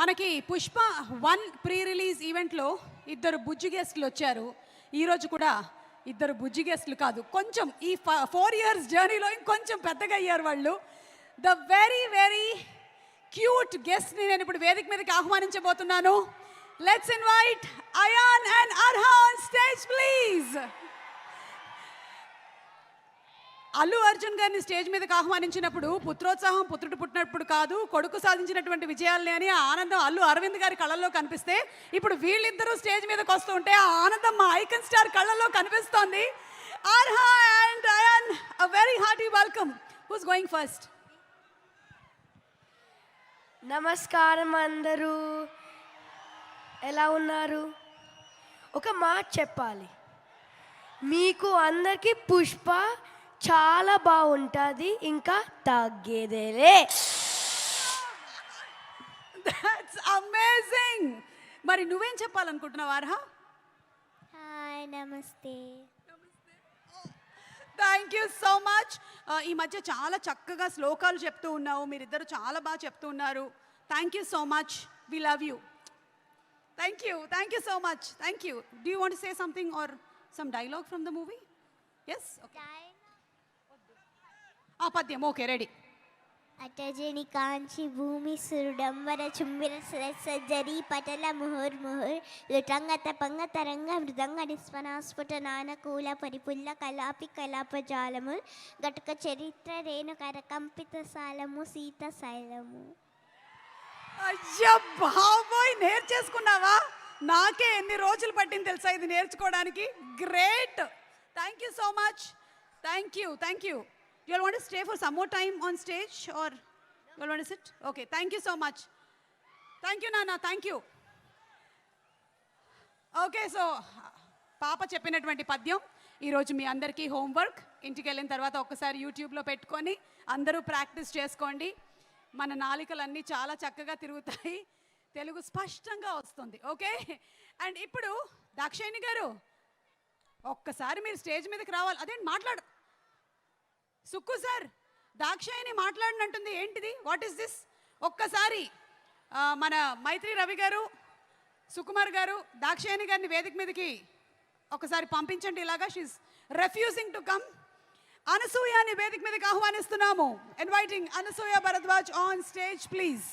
మనకి Pushpa 1 pre release ఈవెంట్లో ఇద్దరు బుజ్జి గెస్ట్లు వచ్చారు. ఈరోజు కూడా ఇద్దరు బుజ్జి గెస్ట్లు కాదు, కొంచెం ఈ 4 ఇయర్స్ జర్నీలో ఇంకొంచెం పెద్దగా అయ్యారు వాళ్ళు. ద వెరీ వెరీ క్యూట్ గెస్ట్ని నేను ఇప్పుడు వేదిక మీదకి ఆహ్వానించబోతున్నాను. Let's invite Ayaan and Arha on stage please. Allu Arjun గారిని స్టేజ్ మీదకి ఆహ్వానించినప్పుడు పుత్రోత్సాహం పుత్రుడు పుట్టినప్పుడు కాదు, కొడుకు సాధించినటువంటి విజయాలని అని ఆనందం అల్లు అరవింద్ గారి కళ్ళల్లో కనిపిస్తే, ఇప్పుడు వీళ్ళిద్దరూ స్టేజ్ మీదకి వస్తూ ఉంటే ఆ ఆనందం మా ఐకన్ స్టార్ కళ్ళల్లో కనిపిస్తోంది. Arha and Ayaan, a very hearty welcome. Who's going first? నమస్కారం అందరూ, ఎలా ఉన్నారు? ఒక మాట చెప్పాలి, మీకు అందరికీ పుష్ప చాలా బాగుంటుంది, ఇంకా తగ్గేదేలే. That's amazing. మరి నువ్వేం చెప్పాలనుకుంటున్నావు అర్హా? హాయ్, నమస్తే. Thank you so much. ఈ మధ్య చాలా చక్కగా శ్లోకాలు చెప్తూ ఉన్నావు, మీరిద్దరు చాలా బాగా చెప్తూ ఉన్నారు. Thank you so much, we love you. Thank you so much. Thank you. Do you want to say something or some dialogue from the movie? Yes, okay. ఆ పద్యం ఓకే, రెడీ. అటజని కాంచి భూమి సురుడంబర చుంబిర సజ్జరి పటల ముహుర్ ముహుర్ లుటంగత పంగ తరంగ మృదంగ నిస్వనాస్ఫుట నానకూల పరిపుల్ల కలాపి కలాపజాలము గటుక చరిత్ర రేణుకర కంపిత సాలము సీత శైలము. అయ్యా బాబోయ్, నేర్చేసుకున్నావా? నాకే ఎన్ని రోజులు పట్టింది తెలుసా ఇది నేర్చుకోవడానికి. Great. Thank you so much. Thank you. You all want to stay for some more time on stage or you all want to sit? Okay, thank you so much. Thank you Nana, thank you. Okay, so పాప చెప్పినటువంటి పద్యం ఈరోజు మీ అందరికీ homework. ఇంటికి వెళ్ళిన తర్వాత ఒక్కసారి యూట్యూబ్లో పెట్టుకొని అందరూ ప్రాక్టీస్ చేసుకోండి. మన నాలికలన్నీ చాలా చక్కగా తిరుగుతాయి, తెలుగు స్పష్టంగా వస్తుంది. ఓకే, అండ్ ఇప్పుడు దాక్షాయిని గారు ఒక్కసారి మీరు స్టేజ్ మీదకి రావాలి. అదేంటి మాట్లాడు సుక్కు సార్, దాక్షాయిని మాట్లాడినంటుంది ఏంటిది? What is this? ఒక్కసారి మన మైత్రి రవి గారు, సుకుమార్ గారు దాక్షాయిని గారిని వేదిక మీదకి ఒకసారి పంపించండి. ఇలాగా షీఈస్ రెఫ్యూజింగ్ టు కమ్. అనసూయని వేదిక మీదకి ఆహ్వానిస్తున్నాము. Inviting Anasuya Bharadwaj on stage please.